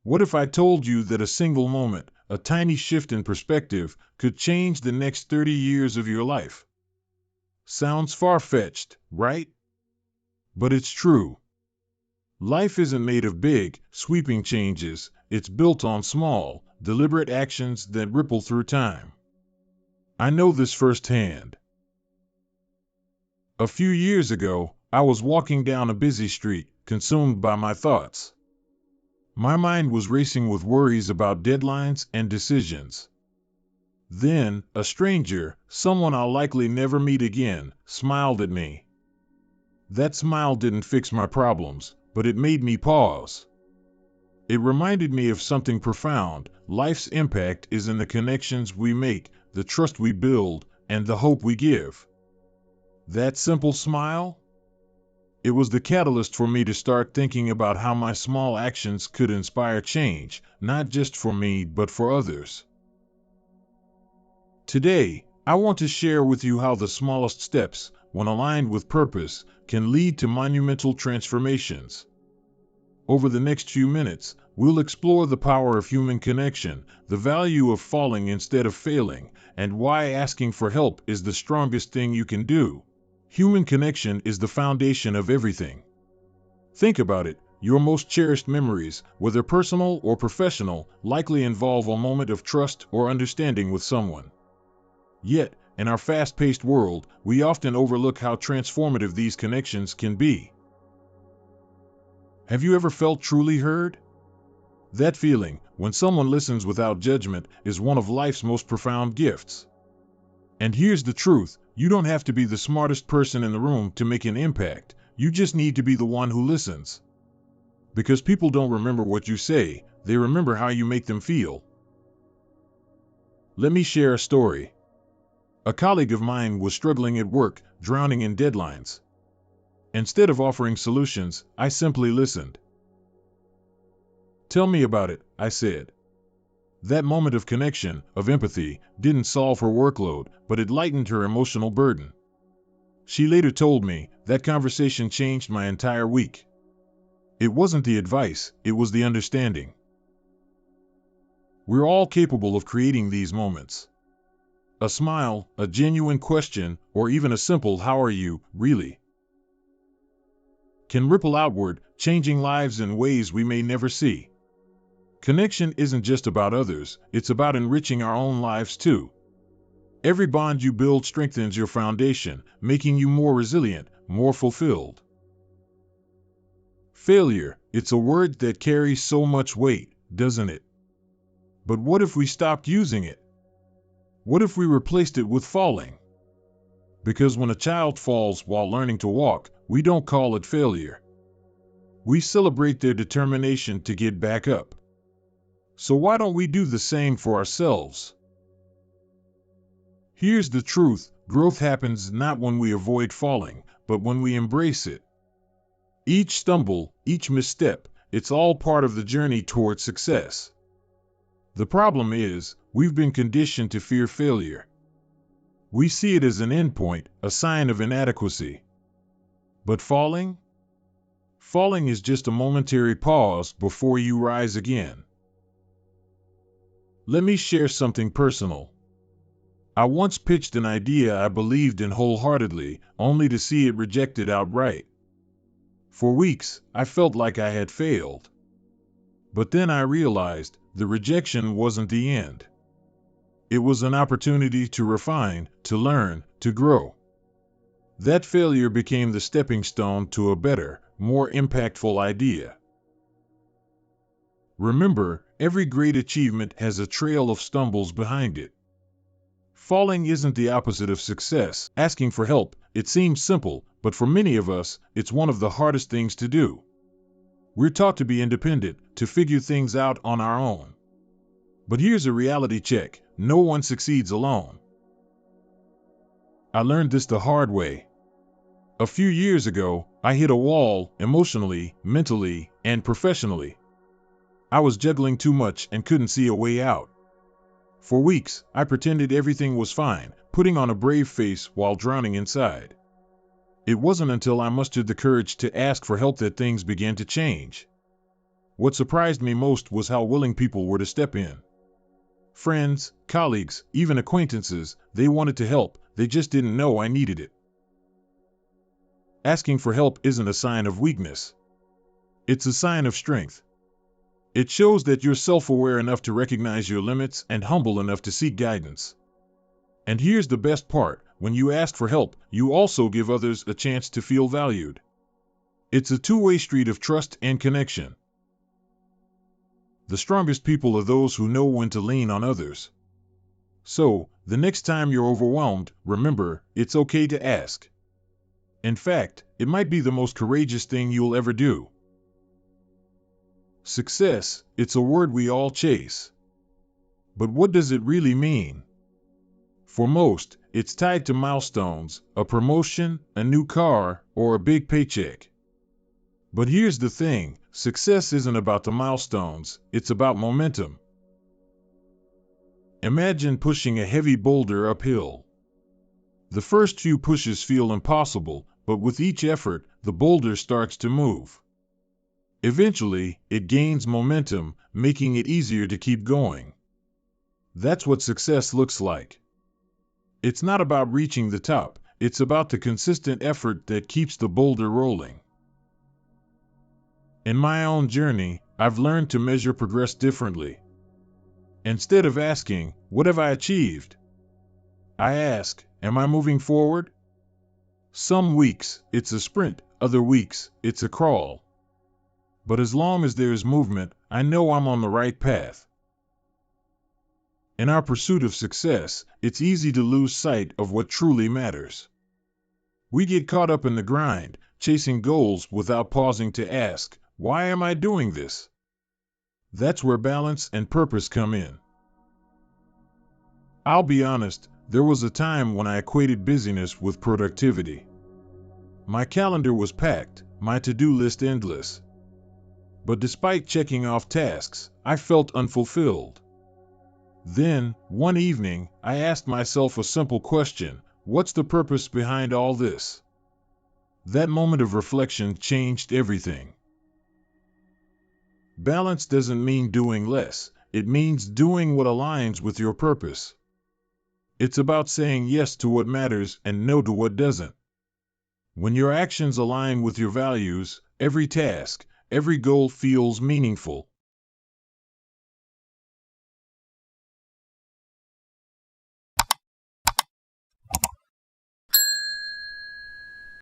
What if I told you that a single moment, a tiny shift in perspective, could change the next 30 years of your life? Sounds far-fetched, right? But it's true. Life isn't made of big, sweeping changes, it's built on small, deliberate actions that ripple through time. I know this firsthand. A few years ago, I was walking down a busy street, consumed by my thoughts. My mind was racing with worries about deadlines and decisions. Then, a stranger, someone I'll likely never meet again, smiled at me. That smile didn't fix my problems, but it made me pause. It reminded me of something profound. Life's impact is in the connections we make, the trust we build, and the hope we give. That simple smile? It was the catalyst for me to start thinking about how my small actions could inspire change, not just for me, but for others. Today, I want to share with you how the smallest steps, when aligned with purpose, can lead to monumental transformations. Over the next few minutes, we'll explore the power of human connection, the value of falling instead of failing, and why asking for help is the strongest thing you can do. Human connection is the foundation of everything. Think about it. Your most cherished memories, whether personal or professional, likely involve a moment of trust or understanding with someone. Yet, in our fast-paced world, we often overlook how transformative these connections can be. Have you ever felt truly heard? That feeling, when someone listens without judgment, is one of life's most profound gifts. And here's the truth, you don't have to be the smartest person in the room to make an impact, you just need to be the one who listens. Because people don't remember what you say, they remember how you make them feel. Let me share a story. A colleague of mine was struggling at work, drowning in deadlines. Instead of offering solutions, I simply listened. "Tell me about it," I said. That moment of connection, of empathy, didn't solve her workload, but it lightened her emotional burden. She later told me, that conversation changed my entire week. It wasn't the advice, it was the understanding. We're all capable of creating these moments. A smile, a genuine question, or even a simple "how are you, really?" can ripple outward, changing lives in ways we may never see. Connection isn't just about others, it's about enriching our own lives too. Every bond you build strengthens your foundation, making you more resilient, more fulfilled. Failure, it's a word that carries so much weight, doesn't it? But what if we stopped using it? What if we replaced it with falling? Because when a child falls while learning to walk, we don't call it failure. We celebrate their determination to get back up. So why don't we do the same for ourselves? Here's the truth, growth happens not when we avoid falling, but when we embrace it. Each stumble, each misstep, it's all part of the journey toward success. The problem is, we've been conditioned to fear failure. We see it as an endpoint, a sign of inadequacy. But falling? Falling is just a momentary pause before you rise again. Let me share something personal. I once pitched an idea I believed in wholeheartedly, only to see it rejected outright. For weeks, I felt like I had failed. But then I realized, the rejection wasn't the end. It was an opportunity to refine, to learn, to grow. That failure became the stepping stone to a better, more impactful idea. Remember, every great achievement has a trail of stumbles behind it. Falling isn't the opposite of success. Asking for help, it seems simple, but for many of us, it's one of the hardest things to do. We're taught to be independent, to figure things out on our own. But here's a reality check, no one succeeds alone. I learned this the hard way. A few years ago, I hit a wall, emotionally, mentally, and professionally. I was juggling too much and couldn't see a way out. For weeks, I pretended everything was fine, putting on a brave face while drowning inside. It wasn't until I mustered the courage to ask for help that things began to change. What surprised me most was how willing people were to step in. Friends, colleagues, even acquaintances, they wanted to help, they just didn't know I needed it. Asking for help isn't a sign of weakness. It's a sign of strength. It shows that you're self-aware enough to recognize your limits and humble enough to seek guidance. And here's the best part: when you ask for help, you also give others a chance to feel valued. It's a two-way street of trust and connection. The strongest people are those who know when to lean on others. So, the next time you're overwhelmed, remember, it's okay to ask. In fact, it might be the most courageous thing you'll ever do. Success, it's a word we all chase. But what does it really mean? For most, it's tied to milestones, a promotion, a new car, or a big paycheck. But here's the thing: success isn't about the milestones, it's about momentum. Imagine pushing a heavy boulder uphill. The first few pushes feel impossible, but with each effort, the boulder starts to move. Eventually, it gains momentum, making it easier to keep going. That's what success looks like. It's not about reaching the top, it's about the consistent effort that keeps the boulder rolling. In my own journey, I've learned to measure progress differently. Instead of asking, "What have I achieved?" I ask, "Am I moving forward?" Some weeks, it's a sprint, other weeks, it's a crawl. But as long as there is movement, I know I'm on the right path. In our pursuit of success, it's easy to lose sight of what truly matters. We get caught up in the grind, chasing goals without pausing to ask, "Why am I doing this?" That's where balance and purpose come in. I'll be honest, there was a time when I equated busyness with productivity. My calendar was packed, my to-do list endless. But despite checking off tasks, I felt unfulfilled. Then, one evening, I asked myself a simple question: what's the purpose behind all this? That moment of reflection changed everything. Balance doesn't mean doing less, it means doing what aligns with your purpose. It's about saying yes to what matters and no to what doesn't. When your actions align with your values, every task, every goal feels meaningful.